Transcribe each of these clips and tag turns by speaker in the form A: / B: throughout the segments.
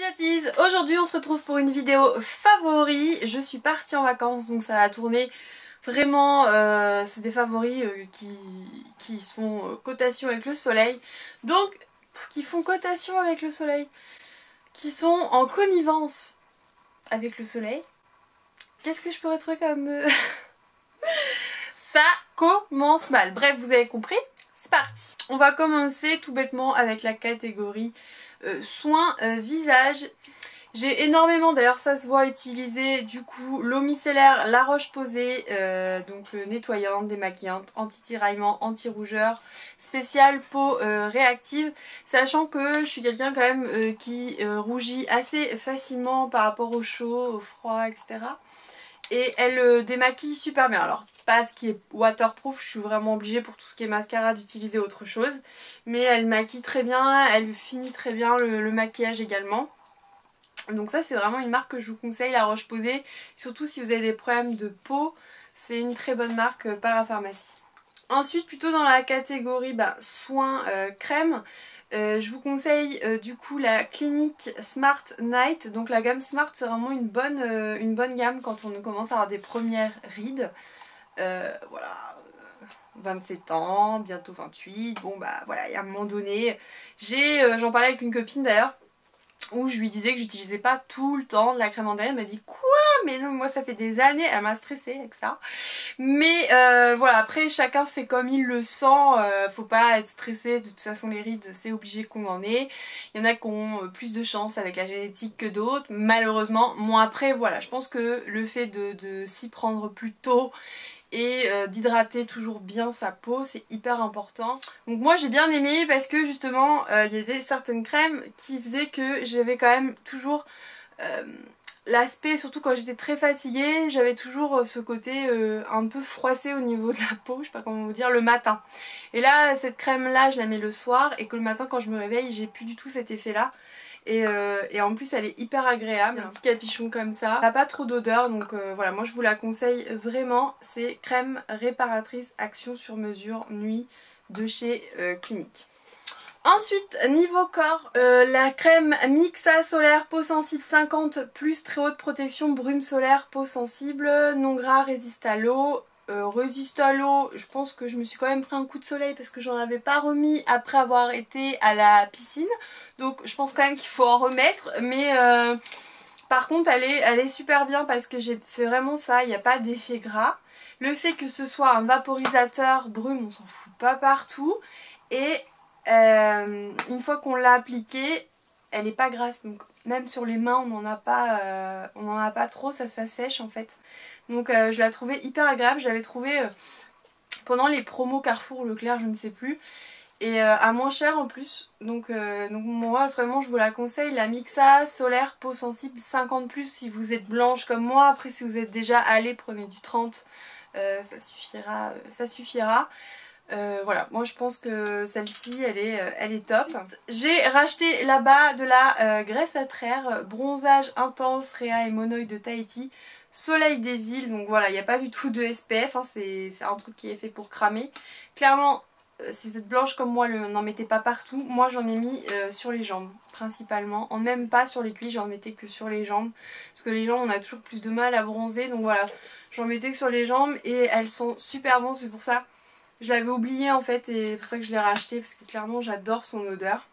A: Chatis, aujourd'hui on se retrouve pour une vidéo favori. Je suis partie en vacances donc ça a tourné vraiment, c'est des favoris qui font cotation avec le soleil. Donc, qui font cotation avec le soleil, qui sont en connivence avec le soleil. Qu'est-ce que je pourrais trouver comme... Ça commence mal. Bref, vous avez compris, c'est parti. On va commencer tout bêtement avec la catégorie soins visage. J'ai énormément, d'ailleurs ça se voit, utiliser du coup l'eau micellaire La Roche-Posay, donc nettoyante, démaquillante, anti-tiraillement, anti-rougeur, spéciale peau réactive, sachant que je suis quelqu'un quand même qui rougit assez facilement par rapport au chaud, au froid, etc. Et elle démaquille super bien. Alors pas ce qui est waterproof, je suis vraiment obligée pour tout ce qui est mascara d'utiliser autre chose. Mais elle maquille très bien, elle finit très bien le maquillage également. Donc ça c'est vraiment une marque que je vous conseille, La Roche-Posay. Surtout si vous avez des problèmes de peau, c'est une très bonne marque parapharmacie. Ensuite plutôt dans la catégorie soins crème. Je vous conseille du coup la Clinique Smart Night. Donc la gamme Smart c'est vraiment une bonne gamme quand on commence à avoir des premières rides. Voilà, 27 ans, bientôt 28. Bon bah voilà, il y a un moment donné, j'en parlais avec une copine d'ailleurs, où je lui disais que j'utilisais pas tout le temps de la crème andéenne. Elle m'a dit quoi? Mais non, moi ça fait des années, elle m'a stressée avec ça. Mais voilà, après chacun fait comme il le sent, faut pas être stressé, de toute façon les rides c'est obligé qu'on en ait. Il y en a qui ont plus de chance avec la génétique que d'autres, malheureusement. Moi après voilà, je pense que le fait de s'y prendre plus tôt et d'hydrater toujours bien sa peau, c'est hyper important. Donc moi j'ai bien aimé parce que justement il y avait certaines crèmes qui faisaient que j'avais quand même toujours l'aspect, surtout quand j'étais très fatiguée, j'avais toujours ce côté un peu froissé au niveau de la peau, je sais pas comment vous dire, le matin. Et là cette crème là je la mets le soir et que le matin quand je me réveille j'ai plus du tout cet effet là. Et en plus elle est hyper agréable, un petit capuchon comme ça, elle n'a pas trop d'odeur donc voilà, moi je vous la conseille vraiment, c'est crème réparatrice action sur mesure nuit de chez Clinique. Ensuite niveau corps, la crème Mixa solaire peau sensible 50 plus très haute protection brume solaire peau sensible, non gras, résiste à l'eau. Résiste à l'eau, je pense que je me suis quand même pris un coup de soleil parce que j'en avais pas remis après avoir été à la piscine, donc je pense quand même qu'il faut en remettre, mais par contre elle est super bien parce que c'est vraiment ça, il n'y a pas d'effet gras. Le fait que ce soit un vaporisateur brume, on s'en fout pas partout, et une fois qu'on l'a appliquée, elle est pas grasse, donc même sur les mains on n'en a pas trop, ça s'assèche en fait. Donc je la trouvais hyper agréable, je l'avais trouvée pendant les promos Carrefour ou Leclerc, je ne sais plus, et à moins cher en plus. Donc moi vraiment je vous la conseille, la Mixa solaire peau sensible 50 plus si vous êtes blanche comme moi. Après si vous êtes déjà allé, prenez du 30, ça suffira. Voilà, moi je pense que celle-ci elle est top. J'ai racheté là-bas de la graisse à traire, bronzage intense, Réa et Monoï de Tahiti, soleil des îles, donc voilà, il n'y a pas du tout de SPF, hein, c'est un truc qui est fait pour cramer. Clairement, si vous êtes blanche comme moi, n'en mettez pas partout. Moi j'en ai mis sur les jambes principalement, même pas sur les cuisses, j'en mettais que sur les jambes, parce que les jambes on a toujours plus de mal à bronzer, donc voilà, j'en mettais que sur les jambes et elles sont super bonnes, c'est pour ça. Je l'avais oublié en fait et c'est pour ça que je l'ai racheté parce que clairement j'adore son odeur.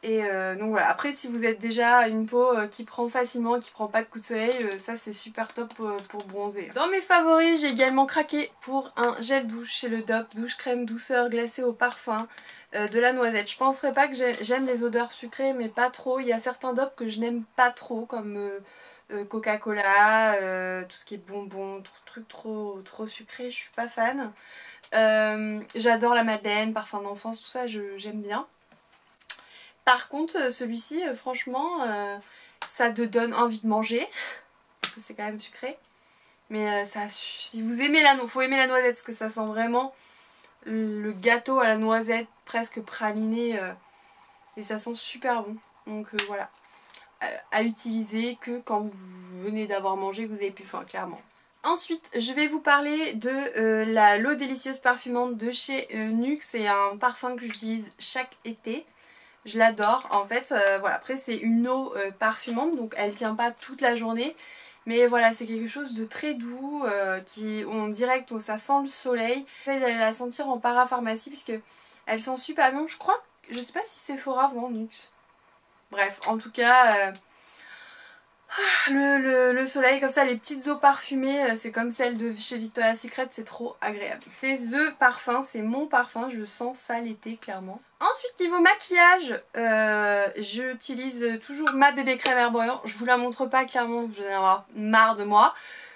A: Et donc voilà, après si vous êtes déjà une peau qui prend facilement, qui prend pas de coups de soleil, ça c'est super top pour bronzer. Dans mes favoris j'ai également craqué pour un gel douche chez le Dop, douche crème douceur glacée au parfum de la noisette. Je penserais pas que j'aime les odeurs sucrées mais pas trop, il y a certains Dop que je n'aime pas trop comme... Coca-Cola, tout ce qui est bonbons, trucs trop sucrés, je suis pas fan. J'adore la Madeleine, parfum d'enfance, tout ça j'aime bien. Par contre celui-ci franchement ça te donne envie de manger, parce que c'est quand même sucré. Mais si vous aimez faut aimer la noisette parce que ça sent vraiment le gâteau à la noisette, presque praliné, et ça sent super bon. Donc voilà. À utiliser que quand vous venez d'avoir mangé, que vous avez plus faim, clairement. Ensuite, je vais vous parler de l'eau délicieuse parfumante de chez Nuxe. C'est un parfum que j'utilise chaque été. Je l'adore. En fait, voilà, après c'est une eau parfumante, donc elle tient pas toute la journée. Mais voilà, c'est quelque chose de très doux, qui on direct, ça sent le soleil. J'essaie d'aller la sentir en parapharmacie parce que elle sent super bon. Je crois, je sais pas si Sephora vend Nuxe. Bref, en tout cas, le soleil comme ça, les petites eaux parfumées, c'est comme celle de chez Victoria's Secret, c'est trop agréable. Les œufs parfums, c'est mon parfum, je sens ça l'été clairement. Ensuite niveau maquillage, j'utilise toujours ma bébé crème Herborian. Je vous la montre pas clairement, vous allez en avoir marre de moi.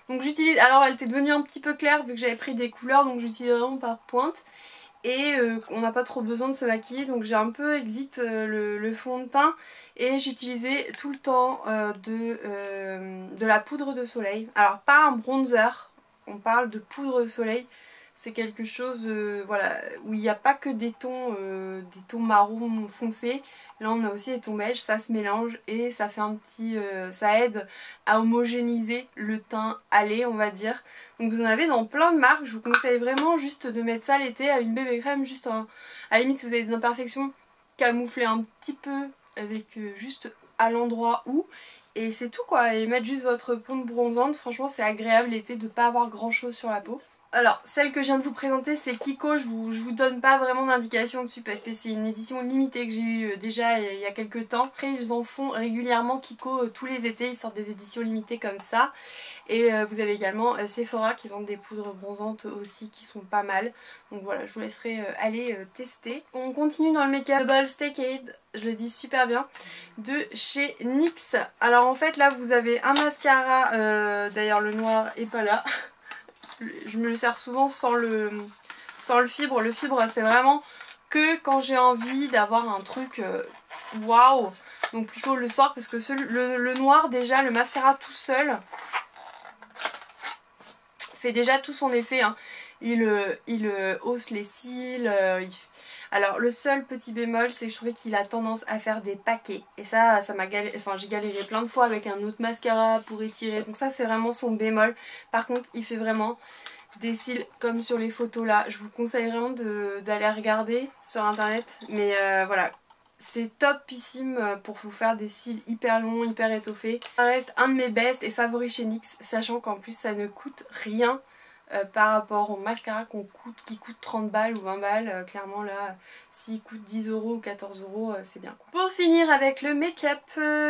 A: Donc j'utilise, alors elle était devenue un petit peu claire vu que j'avais pris des couleurs, donc j'utilise vraiment par pointe. Et on n'a pas trop besoin de se maquiller, donc j'ai un peu exit le fond de teint et j'utilisais tout le temps de la poudre de soleil. Alors pas un bronzer, on parle de poudre de soleil. C'est quelque chose voilà, où il n'y a pas que des tons marron foncés. Là on a aussi des tons beige, ça se mélange et ça fait un petit, ça aide à homogénéiser le teint allé on va dire. Donc vous en avez dans plein de marques, je vous conseille vraiment juste de mettre ça l'été à une bébé crème, juste à la limite si vous avez des imperfections, camoufler un petit peu avec juste à l'endroit où. Et c'est tout quoi, et mettre juste votre pompe bronzante, franchement c'est agréable l'été de ne pas avoir grand chose sur la peau. Alors celle que je viens de vous présenter c'est Kiko, je vous donne pas vraiment d'indication dessus parce que c'est une édition limitée que j'ai eue déjà il y a quelques temps. Après ils en font régulièrement Kiko tous les étés, ils sortent des éditions limitées comme ça. Et vous avez également Sephora qui vendent des poudres bronzantes aussi qui sont pas mal. Donc voilà, je vous laisserai aller tester. On continue dans le make-up de Ball Staycade, je le dis super bien, de chez NYX. Alors en fait là vous avez un mascara, d'ailleurs le noir est pas là. Je me le sers souvent sans le fibre. Le fibre c'est vraiment que quand j'ai envie d'avoir un truc waouh. Donc plutôt le soir parce que le noir déjà, le mascara tout seul fait déjà tout son effet. Hein. Il hausse les cils. Alors le seul petit bémol c'est que je trouvais qu'il a tendance à faire des paquets. Et ça m'a galéré, enfin j'ai galéré plein de fois avec un autre mascara pour étirer. Donc ça c'est vraiment son bémol. Par contre il fait vraiment des cils comme sur les photos là. Je vous conseille vraiment d'aller regarder sur internet. Mais voilà. C'est topissime pour vous faire des cils hyper longs, hyper étoffés. Ça reste un de mes best et favoris chez NYX, sachant qu'en plus ça ne coûte rien par rapport au mascara qui coûte 30 balles ou 20 balles. Clairement là, s'il coûte 10 euros ou 14 euros, c'est bien quoi. Pour finir avec le make-up,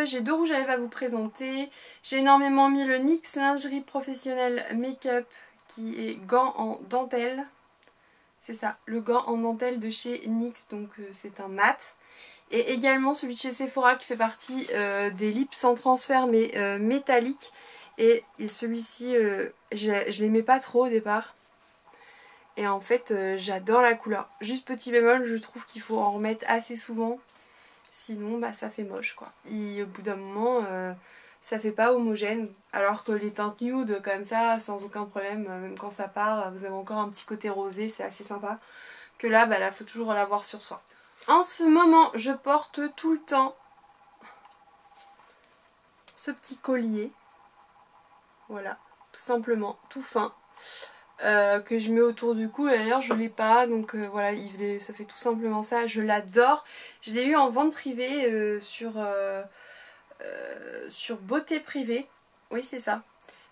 A: j'ai deux rouges à lèvres à vous présenter. J'ai énormément mis le NYX Lingerie Professionnelle Make-up qui est gant en dentelle. C'est ça, le gant en dentelle de chez NYX, donc c'est un mat. Et également celui de chez Sephora qui fait partie des lips sans transfert mais métalliques. Et celui-ci, je l'aimais pas trop au départ. Et en fait, j'adore la couleur. Juste petit bémol, je trouve qu'il faut en remettre assez souvent. Sinon, bah ça fait moche quoi. Et au bout d'un moment, ça fait pas homogène. Alors que les teintes nude comme ça, sans aucun problème, même quand ça part, vous avez encore un petit côté rosé, c'est assez sympa. Que là, bah là, faut toujours l'avoir sur soi. En ce moment, je porte tout le temps ce petit collier. Voilà, tout simplement, tout fin. Que je mets autour du cou. D'ailleurs, je l'ai pas, donc voilà, ça fait tout simplement ça. Je l'adore. Je l'ai eu en vente privée sur Beauté Privée. Oui, c'est ça.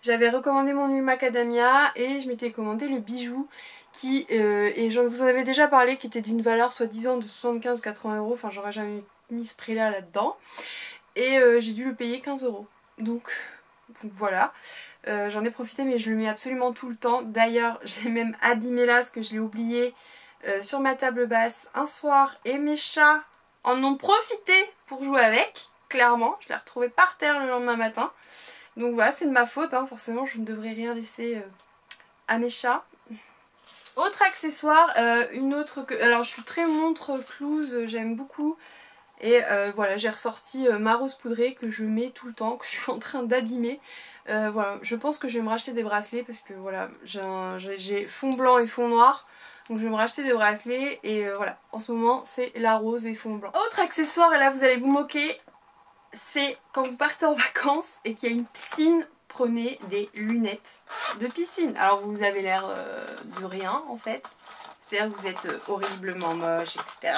A: J'avais recommandé mon huile macadamia et je m'étais commandé le bijou qui, et je vous en avais déjà parlé, qui était d'une valeur soi-disant de 75-80 euros. Enfin, j'aurais jamais mis ce prix là-dedans. Et j'ai dû le payer 15 euros. Donc voilà. J'en ai profité mais je le mets absolument tout le temps. D'ailleurs, je l'ai même abîmé là parce que je l'ai oublié sur ma table basse un soir. Et mes chats en ont profité pour jouer avec. Clairement, je l'ai retrouvé par terre le lendemain matin. Donc voilà, c'est de ma faute, hein. Forcément je ne devrais rien laisser à mes chats. Autre accessoire, une autre que... Alors je suis très montre clouse, j'aime beaucoup. Et voilà, j'ai ressorti ma rose poudrée que je mets tout le temps, que je suis en train d'abîmer. Voilà, je pense que je vais me racheter des bracelets parce que voilà, j'ai fond blanc et fond noir. Donc je vais me racheter des bracelets et voilà, en ce moment c'est la rose et fond blanc. Autre accessoire, et là vous allez vous moquer, c'est quand vous partez en vacances et qu'il y a une piscine, prenez des lunettes de piscine. Alors vous avez l'air de rien en fait, c'est-à-dire que vous êtes horriblement moche, etc.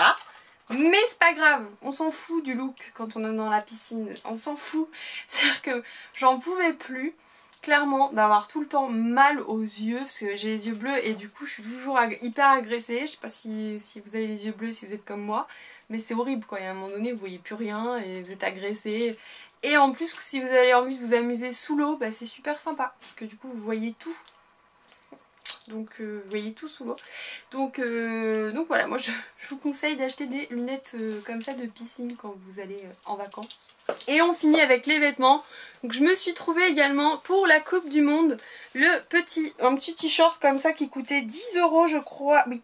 A: Mais c'est pas grave, on s'en fout du look quand on est dans la piscine, on s'en fout. C'est-à-dire que j'en pouvais plus, clairement, d'avoir tout le temps mal aux yeux, parce que j'ai les yeux bleus et du coup je suis toujours hyper agressée. Je sais pas si vous avez les yeux bleus, si vous êtes comme moi, mais c'est horrible quoi. Et à un moment donné vous voyez plus rien et vous êtes agressée. Et en plus si vous avez envie de vous amuser sous l'eau, bah, c'est super sympa, parce que du coup vous voyez tout. Donc vous voyez tout sous l'eau. Donc voilà, moi je vous conseille d'acheter des lunettes comme ça de piscine quand vous allez en vacances. Et on finit avec les vêtements. Donc je me suis trouvée également pour la Coupe du Monde un petit t-shirt comme ça qui coûtait 10 € je crois. Oui,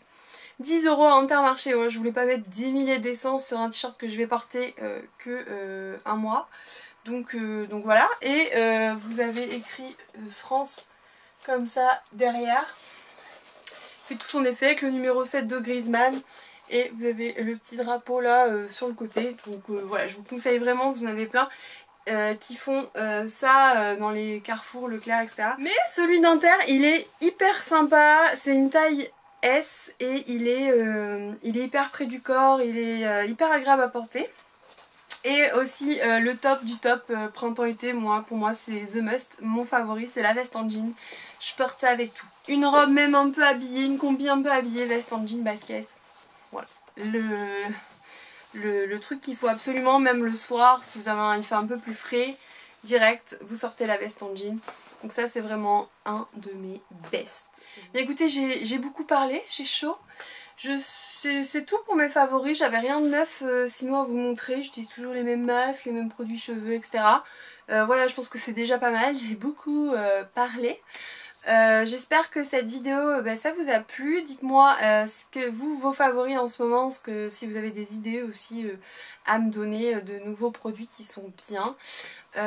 A: 10 € à Intermarché. Ouais, je voulais pas mettre 10 000 d'essence sur un t-shirt que je vais porter que un mois. Donc voilà. Et vous avez écrit France comme ça derrière. Fait tout son effet avec le numéro 7 de Griezmann. Et vous avez le petit drapeau là sur le côté. Donc voilà, je vous conseille vraiment, vous en avez plein qui font ça dans les Carrefour, Leclerc, etc. Mais celui d'Inter, il est hyper sympa. C'est une taille S et il est hyper près du corps. Il est hyper agréable à porter. Et aussi le top du top printemps-été, pour moi c'est the must. Mon favori c'est la veste en jean. Je porte ça avec tout. Une robe même un peu habillée, une combi un peu habillée, veste en jean, basket. Voilà. Le truc qu'il faut absolument, même le soir, si vous avez il fait un peu plus frais, direct, vous sortez la veste en jean. Donc ça c'est vraiment un de mes best. Mais écoutez, j'ai beaucoup parlé, j'ai chaud. C'est tout pour mes favoris, j'avais rien de neuf sinon à vous montrer. J'utilise toujours les mêmes masques, les mêmes produits cheveux, etc. Voilà, je pense que c'est déjà pas mal, j'ai beaucoup parlé. J'espère que cette vidéo ça vous a plu. Dites-moi ce que vos favoris en ce moment, si vous avez des idées aussi à me donner de nouveaux produits qui sont bien.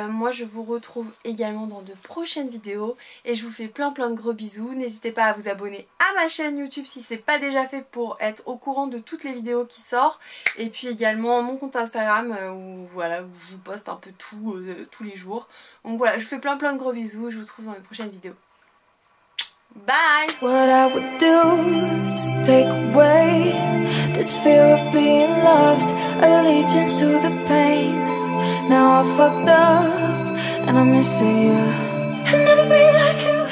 A: Moi je vous retrouve également dans de prochaines vidéos et je vous fais plein de gros bisous. N'hésitez pas à vous abonner à ma chaîne YouTube si c'est pas déjà fait pour être au courant de toutes les vidéos qui sortent. Et puis également mon compte Instagram où je vous poste un peu tout tous les jours. Donc voilà, je vous fais plein de gros bisous, je vous retrouve dans les prochaines vidéos. Bye!
B: What I would do to take away this fear of being loved, allegiance to the pain. Now I fucked up and I'm missing you. I'll never be like you.